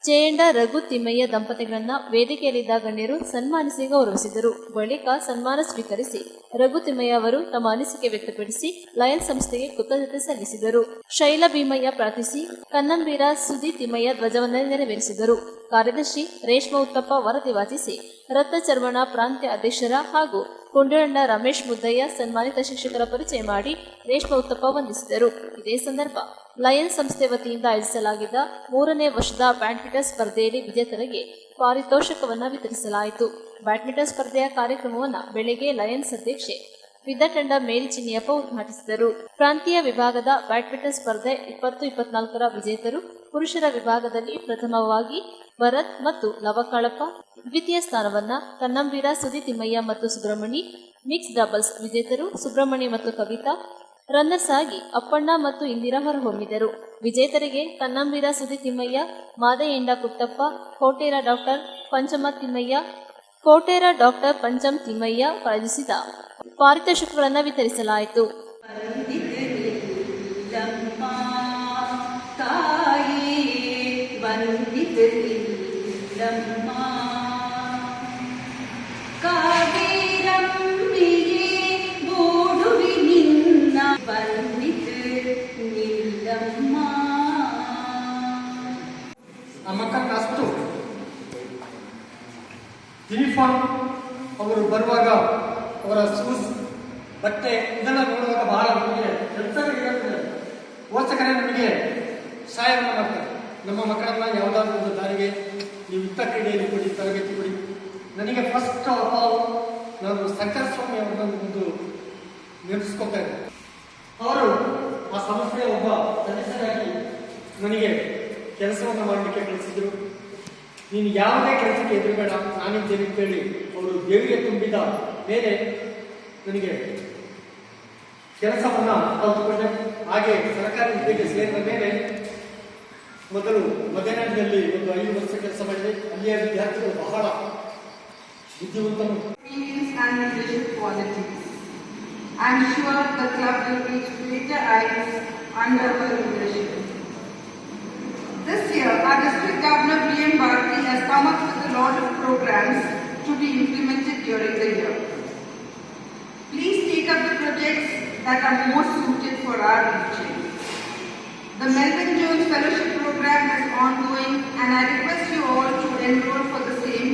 ಜೇಂಡ ರಘು ತಿಮ್ಮಯ್ಯ ದಂಪತಿಗಳನ್ನ ವೇದಿಕೆಯಲ್ಲಿದ್ದ ಗಣ್ಯರು ಸನ್ಮಾನಿಸಿ ಗೌರವಿಸಿದರು. ಬಳಿಕ ಸನ್ಮಾನ ಸ್ವೀಕರಿಸಿ ರಘು ತಿಮ್ಮಯ್ಯ ಅವರು ತಮ್ಮ ಅನಿಸಿಕೆ ವ್ಯಕ್ತಪಡಿಸಿ ಲಯನ್ಸ್ ಸಂಸ್ಥೆಗೆ ಕೃತಜ್ಞತೆ ಸಲ್ಲಿಸಿದರು. ಶೈಲ ಭೀಮಯ್ಯ ಪ್ರಾರ್ಥಿಸಿ ಕನ್ನಂಬೀರ ಸುದಿ ತಿಮ್ಮಯ್ಯ ಧ್ವಜವನ್ನ ನೆರವೇರಿಸಿದರು. ಕಾರ್ಯದರ್ಶಿ ರೇಷ್ಮಾ ಉತ್ತಪ್ಪ ವರದಿ ವಾಚಿಸಿ ರತ್ನ ಚರ್ವಣ ಪ್ರಾಂತ್ಯ ಅಧ್ಯಕ್ಷರ ಹಾಗೂ ಕುಂಡಳಂಡ ರಮೇಶ್ ಮುದ್ದಯ್ಯ ಸನ್ಮಾನಿತ ಶಿಕ್ಷಕರ ಪರಿಚಯ ಮಾಡಿ ರೇಷ್ಮಾ ಉತ್ತಪ್ಪ ವಂದಿಸಿದರು. ಇದೇ ಸಂದರ್ಭ ಲಯನ್ಸ್ ಸಂಸ್ಥೆ ವತಿಯಿಂದ ಆಯೋಜಿಸಲಾಗಿದ್ದ 3ನೇ ವರ್ಷದ ಬ್ಯಾಡ್ಮಿಂಟನ್ ಸ್ಪರ್ಧೆಯಲ್ಲಿ ವಿಜೇತರಿಗೆ ಪಾರಿತೋಷಕವನ್ನು ವಿತರಿಸಲಾಯಿತು. ಬ್ಯಾಡ್ಮಿಂಟನ್ ಸ್ಪರ್ಧೆಯ ಕಾರ್ಯಕ್ರಮವನ್ನು ಬೆಳಗ್ಗೆ ಲಯನ್ಸ್ ಅಧ್ಯಕ್ಷೆ ವಿದ್ಯಾತಂಡ ಮೇರಿ ಚಿನ್ನಿಯಪ್ಪ ಉದ್ಘಾಟಿಸಿದರು. ಪ್ರಾಂತೀಯ ವಿಭಾಗದ ಬ್ಯಾಡ್ಮಿಂಟನ್ ಸ್ಪರ್ಧೆ 2024ರ ವಿಜೇತರು ಪುರುಷರ ವಿಭಾಗದಲ್ಲಿ ಪ್ರಥಮವಾಗಿ ಭರತ್ ಮತ್ತು ಲವಕಾಳಪ್ಪ, ದ್ವಿತೀಯ ಸ್ಥಾನವನ್ನ ಕನ್ನಂಬೀರ ಸುದಿ ತಿಮ್ಮಯ್ಯ ಮತ್ತು ಸುಬ್ರಹ್ಮಣಿ, ಮಿಕ್ಸ್ ಡಬಲ್ಸ್ ವಿಜೇತರು ಸುಬ್ರಹ್ಮಣಿ ಮತ್ತು ಕವಿತಾ, ರನ್ನರ್ಸ್ ಆಗಿ ಅಪ್ಪಣ್ಣ ಮತ್ತು ಇಂದಿರಾ ಹೊರಹೊಮ್ಮಿದರು. ವಿಜೇತರಿಗೆ ಕನ್ನಂಬೀರ ಸುದಿ ತಿಮ್ಮಯ್ಯ, ಮಾದಯ್ಯಂಡ ಕುಟ್ಟಪ್ಪ, ಕೋಟೇರ ಡಾಕ್ಟರ್ ಪಂಚಮ್ ತಿಮ್ಮಯ್ಯ ಪ್ರಾಯೋಜಿಸಿದ ಪಾರಿತೋಷಕಗಳನ್ನು ವಿತರಿಸಲಾಯಿತು. ನಮ್ಮಕ್ಕಷ್ಟು ಯೂನಿಫಾರ್ಮ್ ಅವರು ಬರುವಾಗ ಅವರ ಶೂಸ್ ಬಟ್ಟೆ ಇದೆಲ್ಲ ನೋಡುವಾಗ ಬಹಳ ನಮಗೆ ಪೋಷಕರೇ ನಮಗೆ ಸಹಾಯವನ್ನು ಮಾಡ್ತಾರೆ. ನಮ್ಮ ಮಕ್ಕಳನ್ನ ಯಾವುದಾದ್ರೂ ಒಂದು ದಾರಿಗೆ ನೀವು ಇತ್ತ ಕ್ರೀಡೆಯಲ್ಲಿ ಕೊಡಿ, ತರಬೇತಿ ಕೊಡಿ. ನನಗೆ ಫಸ್ಟ್ ಆಫ್ ಆಲ್ ನಾನು ಶಂಕರ ಸ್ವಾಮಿ ಅವರನ್ನು ಒಂದು ನೆನೆಸ್ಕೊತಾ ಇದ್ದೆ. ಅವರು ಆ ಸಂಸ್ಥೆಯ ಒಬ್ಬ ಸದಸ್ಯರಾಗಿ ನನಗೆ ಕೆಲಸವನ್ನು ಮಾಡಲಿಕ್ಕೆ ಕಳಿಸಿದ್ರು. ನೀನು ಯಾವುದೇ ಕೆಲಸಕ್ಕೆ ಎದುರುಬೇಡ, ನಾನಿದ್ದೇನೆ ಅಂತೇಳಿ ಅವರು ದೇವಿಗೆ ತುಂಬಿದ ಮೇಲೆ ನನಗೆ ಕೆಲಸವನ್ನು ಕಲ್ತುಕೊಂಡೆ. ಹಾಗೆ ಸರ್ಕಾರಿ ಹುದ್ದೆಗೆ ಸೇರಿದ ಮೇಲೆ ಮೊದಲು ಮದೆನಾಡಿನಲ್ಲಿ ಒಂದು 5 ವರ್ಷ ಕೆಲಸ ಮಾಡಿದೆ. ಅಲ್ಲಿಯ ವಿದ್ಯಾರ್ಥಿಗಳು ಬಹಳ ಬುದ್ಧಿವಂತರು. I am sure the club will reach greater heights under her leadership. This year, our district governor B.M. Bharti has come up with a lot of programs to be implemented during the year. Please take up the projects that are most suited for our region. The Melvin Jones Fellowship Program is ongoing, and I request you all to enroll for the same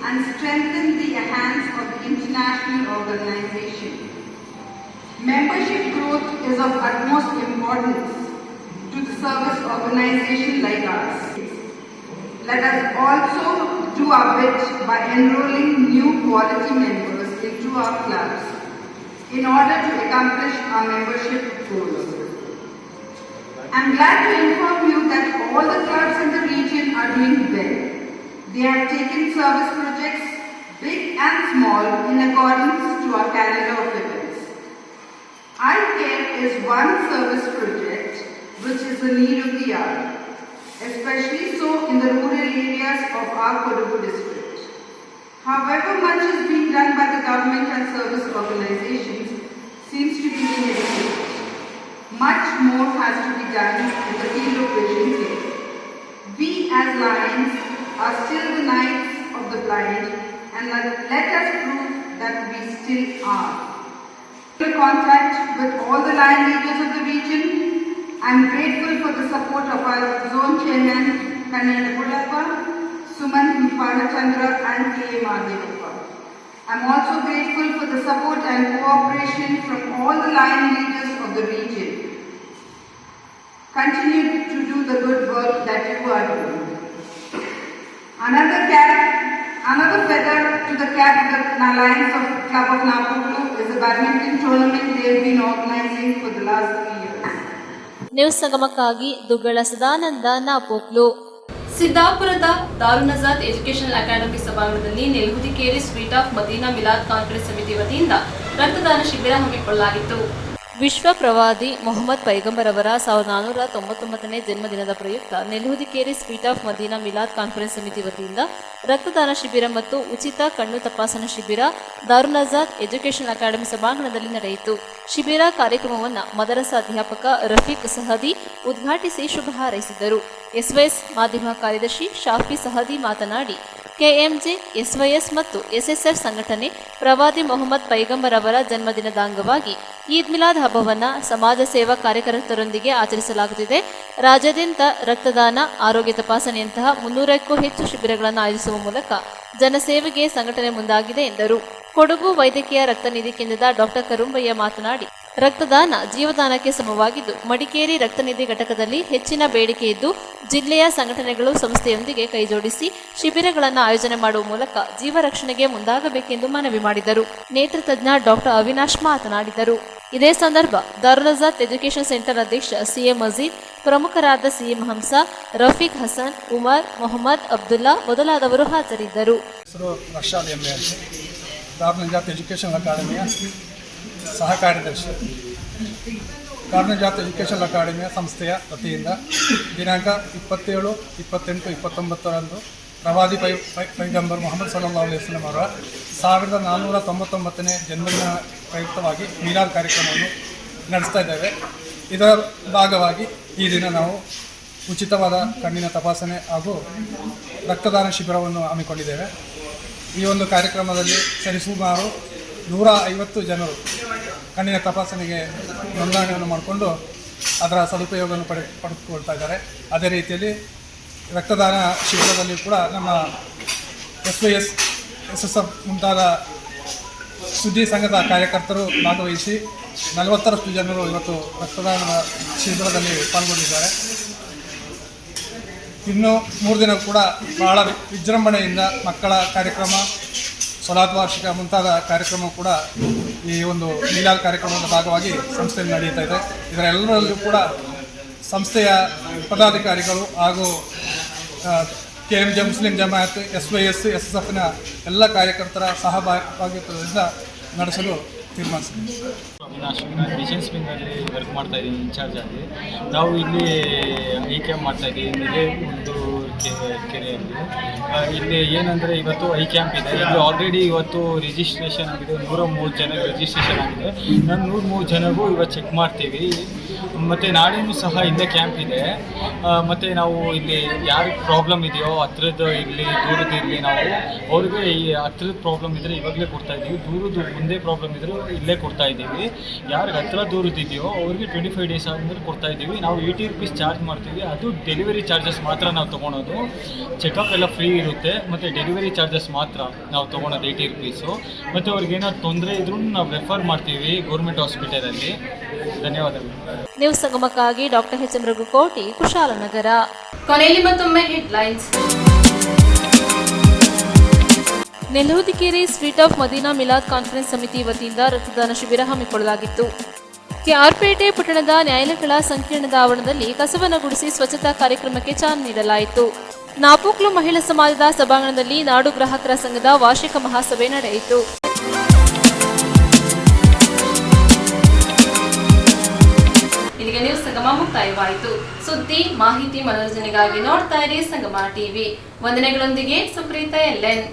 and strengthen the hands of the international organization. Membership growth is of utmost importance to the service organization like ours. Let us also do our bit by enrolling new quality members into our clubs in order to accomplish our membership goals. I am glad to inform you that all the clubs in the region are doing well. They have taken service projects, big and small, in accordance to our calendar of events. Eye care is one service project which is the need of the hour, especially so in the rural areas of our Kodagu district. However much is being done by the government and service organizations seems to be inadequate. Much more has to be done in the field of vision care. We as Lions are still the knights of the blind, and let us prove that we still are. In contact with all the Lion leaders of the region, I am grateful for the support of our zone chairman Kannada Kodappa, Suman Padachandra and K.A. Madhevappa. I am also grateful for the support and cooperation from all the Lion leaders of the region. Continue to do the good work that you are doing. Another feather to the cap of the Lions of Club of Napuklu is a badminton tournament they have been organizing for the last 3 years. News ಸಂಗಮಕ್ಕಾಗಿ ದುಗ್ಗಳ ಸದಾನಂದ ನಾಪೋಕ್ಲು. ಸಿದ್ದಾಪುರದ Darunajath educational academy ಸಭಾಂಗಣದಲ್ಲಿ Nelyahudikeri sweet of Madina Milad conference ಸಮಿತಿ ವತಿಯಿಂದ ರಕ್ತದಾನ ಶಿಬಿರ ಹಮ್ಮಿಕೊಳ್ಳಲಾಗಿತ್ತು. ವಿಶ್ವ ಪ್ರವಾದಿ ಮೊಹಮ್ಮದ್ ಪೈಗಂಬರ್ ಅವರ 1499ನೇ ಜನ್ಮದಿನದ ಪ್ರಯುಕ್ತ Nelyahudikeri sweet of Madina Milad conference ಸಮಿತಿ ವತಿಯಿಂದ ರಕ್ತದಾನ ಶಿಬಿರ ಮತ್ತು ಉಚಿತ ಕಣ್ಣು ತಪಾಸಣಾ ಶಿಬಿರ ದಾರುಲ್ ಆಜಾದ್ ಎಜುಕೇಷನ್ ಅಕಾಡೆಮಿ ಸಭಾಂಗಣದಲ್ಲಿ ನಡೆಯಿತು. ಶಿಬಿರ ಕಾರ್ಯಕ್ರಮವನ್ನು ಮದರಸಾ ಅಧ್ಯಾಪಕ ರಫೀಕ್ ಸಹದಿ ಉದ್ಘಾಟಿಸಿ ಶುಭ ಹಾರೈಸಿದರು. ಎಸ್ವೈಎಸ್ ಮಾಧ್ಯಮ ಕಾರ್ಯದರ್ಶಿ ಶಾಫಿ ಸಹದಿ ಮಾತನಾಡಿ, ಕೆಎಂಜೆ, ಎಸ್ವೈಎಸ್ ಮತ್ತು ಎಸ್ಎಸ್ಎಫ್ ಸಂಘಟನೆ ಪ್ರವಾದಿ ಮೊಹಮ್ಮದ್ ಪೈಗಂಬರ್ ಅವರ ಜನ್ಮದಿನದ ಅಂಗವಾಗಿ ಈದ್ ಮಿಲಾದ್ ಹಬ್ಬವನ್ನು ಸಮಾಜ ಸೇವಾ ಕಾರ್ಯಕರ್ತರೊಂದಿಗೆ ಆಚರಿಸಲಾಗುತ್ತಿದೆ. ರಾಜ್ಯಾದ್ಯಂತ ರಕ್ತದಾನ, ಆರೋಗ್ಯ ತಪಾಸಣೆಯಂತಹ 300ಕ್ಕೂ ಹೆಚ್ಚು ಶಿಬಿರಗಳನ್ನು ಆಯೋಜಿಸುವ ಮೂಲಕ ಜನಸೇವೆಗೆ ಸಂಘಟನೆ ಮುಂದಾಗಿದೆ ಎಂದರು. ಕೊಡಗು ವೈದ್ಯಕೀಯ ರಕ್ತನಿಧಿ ಕೇಂದ್ರದ ಡಾಕ್ಟರ್ ಕರುಂಬಯ್ಯ ಮಾತನಾಡಿ, ರಕ್ತದಾನ ಜೀವದಾನಕ್ಕೆ ಸಮವಾಗಿದ್ದು ಮಡಿಕೇರಿ ರಕ್ತನಿಧಿ ಘಟಕದಲ್ಲಿ ಹೆಚ್ಚಿನ ಬೇಡಿಕೆ ಇದ್ದು ಜಿಲ್ಲೆಯ ಸಂಘಟನೆಗಳು ಸಂಸ್ಥೆಯೊಂದಿಗೆ ಕೈಜೋಡಿಸಿ ಶಿಬಿರಗಳನ್ನು ಆಯೋಜನೆ ಮಾಡುವ ಮೂಲಕ ಜೀವ ರಕ್ಷಣೆಗೆ ಮುಂದಾಗಬೇಕೆಂದು ಮನವಿ ಮಾಡಿದರು. ನೇತ್ರತಜ್ಞ ಡಾಕ್ಟರ್ ಅವಿನಾಶ್ ಮಾತನಾಡಿದರು. ಇದೇ ಸಂದರ್ಭ ದಾರುಲ್ ಆಜಾದ್ ಎಜುಕೇಷನ್ ಸೆಂಟರ್ ಅಧ್ಯಕ್ಷ ಸಿಎಂ ಮಜೀದ್, ಪ್ರಮುಖರಾದ ಸಿಎಂ ಹಂಸಾ, ರಫೀಕ್ ಹಸನ್, ಉಮರ್, ಮೊಹಮ್ಮದ್, ಅಬ್ದುಲ್ಲಾ ಮೊದಲಾದವರು ಹಾಜರಿದ್ದರು. ದಾರುಲ್ ಆಜಾದ್ ಎಜುಕೇಷನ್ ಅಕಾಡೆಮಿಯ ಸಹ ಕಾರ್ಯದರ್ಶಿ. ದಾರುಲ್ ಆಜಾದ್ ಎಜುಕೇಷನ್ ಅಕಾಡೆಮಿಯ ಸಂಸ್ಥೆಯ ವತಿಯಿಂದ ದಿನಾಂಕ 27, 28, 29ರಂದು ಪ್ರವಾದಿ ಪೈಗಂಬರ್ ಮೊಹಮ್ಮದ್ ಸಲ್ಲಲ್ಲಾಹು ಅಲೈಹಿ ವಸಲ್ಲಂ ಅವರ 1499ನೇ ಜನ್ಮದಿನ ಪ್ರಯುಕ್ತವಾಗಿ ಮೀಲಾದ್ ಕಾರ್ಯಕ್ರಮವನ್ನು ನಡೆಸ್ತಾ ಇದ್ದೇವೆ. ಇದರ ಭಾಗವಾಗಿ ಈ ದಿನ ನಾವು ಉಚಿತವಾದ ಕಣ್ಣಿನ ತಪಾಸಣೆ ಹಾಗೂ ರಕ್ತದಾನ ಶಿಬಿರವನ್ನು ಹಮ್ಮಿಕೊಂಡಿದ್ದೇವೆ. ಈ ಒಂದು ಕಾರ್ಯಕ್ರಮದಲ್ಲಿ ಸರಿಸುಮಾರು 150 ಜನರು ಕಣ್ಣಿನ ತಪಾಸಣೆಗೆ ನೋಂದಣಿಯನ್ನು ಮಾಡಿಕೊಂಡು ಅದರ ಸದುಪಯೋಗವನ್ನು ಪಡೆದುಕೊಳ್ತಾ ಇದ್ದಾರೆ. ಅದೇ ರೀತಿಯಲ್ಲಿ ರಕ್ತದಾನ ಶಿಬಿರದಲ್ಲಿ ಕೂಡ ನಮ್ಮ ಎಸ್ವೈಎಸ್, ಎಸ್ಎಸ್ಎಫ್ ಮುಂತಾದ ಸುದ್ದಿ ಸಂಘದ ಕಾರ್ಯಕರ್ತರು ಭಾಗವಹಿಸಿ 40ರಷ್ಟು ಜನರು ಇವತ್ತು ರಕ್ತದಾನದ ಶಿಬಿರದಲ್ಲಿ ಪಾಲ್ಗೊಂಡಿದ್ದಾರೆ. ಇನ್ನು 3 ದಿನ ಕೂಡ ಬಹಳ ವಿಜೃಂಭಣೆಯಿಂದ ಮಕ್ಕಳ ಕಾರ್ಯಕ್ರಮ, ಸಲಾತ್ ವಾರ್ಷಿಕ ಮುಂತಾದ ಕಾರ್ಯಕ್ರಮ ಕೂಡ ಈ ಒಂದು ಮೀಲಾದ್ ಕಾರ್ಯಕ್ರಮದ ಭಾಗವಾಗಿ ಸಂಸ್ಥೆಯಲ್ಲಿ ನಡೆಯುತ್ತಾ ಇದೆ. ಇದರೆಲ್ಲರಲ್ಲೂ ಕೂಡ ಸಂಸ್ಥೆಯ ಪದಾಧಿಕಾರಿಗಳು ಹಾಗೂ ಕೆಎಂಜೆ ಮುಸ್ಲಿಂ ಜಮಾಯತ್, ಎಸ್ವೈಎಸ್, ಎಸ್ಎಸ್ಎಫ್ನ ಎಲ್ಲ ಕಾರ್ಯಕರ್ತರ ಸಹಭಾಗಿತ್ವದಿಂದ ನಡೆಸಲು ತೀರ್ಮಾನಿಸಿದೆ. ಅವಿನಾಶ್, ನಾನು ಡಿಫೆನ್ಸ್ ವಿಂಗಲ್ಲಿ ವರ್ಕ್ ಮಾಡ್ತಾ ಇದ್ದೀನಿ, ಇನ್ಚಾರ್ಜ್ ಆಗಿ. ನಾವು ಇಲ್ಲಿ ಐ ಕ್ಯಾಂಪ್ ಮಾಡ್ತಾ ಇದ್ದೀವಿ ಮೇಲೆ ಒಂದು ಕೆರೆಯಲ್ಲಿ. ಇಲ್ಲಿ ಏನಂದರೆ ಇವತ್ತು ಐ ಕ್ಯಾಂಪ್ ಇದೆ. ಇಲ್ಲಿ ಆಲ್ರೆಡಿ ಇವತ್ತು ರಿಜಿಸ್ಟ್ರೇಷನ್ ಆಗಿದೆ, 103 ಜನಕ್ಕೆ ರಿಜಿಸ್ಟ್ರೇಷನ್ ಆಗಿದೆ. ನಾನು 103 ಜನಗೂ ಇವತ್ತು ಚೆಕ್ ಮಾಡ್ತೀವಿ. ಮತ್ತು ನಾಳೆಯೂ ಸಹ ಇಲ್ಲೇ ಕ್ಯಾಂಪ್ ಇದೆ. ಮತ್ತು ನಾವು ಇಲ್ಲಿ ಯಾರಿಗೆ ಪ್ರಾಬ್ಲಮ್ ಇದೆಯೋ ಹತ್ರದ ಇರಲಿ ದೂರದ ಇರಲಿ, ನಾವು ಅವ್ರಿಗೆ ಈ ಹತ್ರದ ಪ್ರಾಬ್ಲಮ್ ಇದ್ದರೆ ಇವಾಗಲೇ ಕೊಡ್ತಾಯಿದ್ದೀವಿ. ದೂರದ ಮುಂದೆ ಪ್ರಾಬ್ಲಮ್ ಇದ್ದರೂ ಇಲ್ಲೇ ಕೊಡ್ತಾಯಿದ್ದೀವಿ. ಯಾರಿಗೆ ಹತ್ತಿರ ದೂರದಿದೆಯೋ ಅವ್ರಿಗೆ 25 ಡೇಸ್ ಆದಮೇಲೆ ಕೊಡ್ತಾಯಿದ್ದೀವಿ. ನಾವು 80 ರೂಪೀಸ್ ಚಾರ್ಜ್ ಮಾಡ್ತೀವಿ. ಅದು ಡೆಲಿವರಿ ಚಾರ್ಜಸ್ ಮಾತ್ರ ನಾವು ತೊಗೊಳೋದು. ಚೆಕಪ್ ಎಲ್ಲ ಫ್ರೀ ಇರುತ್ತೆ. ಮತ್ತು ಡೆಲಿವರಿ ಚಾರ್ಜಸ್ ಮಾತ್ರ ನಾವು ತೊಗೊಳೋದು 80 ರೂಪೀಸು. ಮತ್ತು ಅವ್ರಿಗೇನಾದ್ರು ತೊಂದರೆ ಇದ್ರೂ ನಾವು ರೆಫರ್ ಮಾಡ್ತೀವಿ ಗೌರ್ಮೆಂಟ್ ಹಾಸ್ಪಿಟಲಲ್ಲಿ. ಧನ್ಯವಾದಗಳು. ನ್ಯೂಸ್ ಸಂಗಮಕ್ಕಾಗಿ doctor H M Raghukoti, Kushalnagar. ಕೊನೆಯಲ್ಲಿ ಮತ್ತೊಮ್ಮೆ headlines. Nelyahudikeri sweet of Madina Milad conference ಸಮಿತಿ ವತಿಯಿಂದ ರಕ್ತದಾನ ಶಿಬಿರ ಹಮ್ಮಿಕೊಳ್ಳಲಾಗಿತ್ತು. ಕೆಆರ್ಪೇಟೆ ಪಟ್ಟಣದ ನ್ಯಾಯಾಲಯಗಳ ಸಂಕೀರ್ಣದ ಆವರಣದಲ್ಲಿ ಕಸವನ್ನು ಗುಡಿಸಿ ಸ್ವಚ್ಛತಾ ಕಾರ್ಯಕ್ರಮಕ್ಕೆ ಚಾಲನೆ ನೀಡಲಾಯಿತು. ನಾಪೋಕ್ಲು ಮಹಿಳಾ ಸಮಾಜದ ಸಭಾಂಗಣದಲ್ಲಿ ನಾಡು ಗ್ರಾಹಕರ ಸಂಘದ ವಾರ್ಷಿಕ ಮಹಾಸಭೆ ನಡೆಯಿತು. ಇಲ್ಲಿಗೆ ನ್ಯೂಸ್ ಸಂಗಮ ಮುಕ್ತಾಯವಾಯಿತು. ಸುದ್ದಿ, ಮಾಹಿತಿ, ಮನೋರಂಜನೆಗಾಗಿ ನೋಡ್ತಾ ಇರಿ ಸಂಗಮ ಟಿವಿ. ವಂದನೆಗಳೊಂದಿಗೆ ಸುಪ್ರೀತಾ ಎಲ್ಎನ್.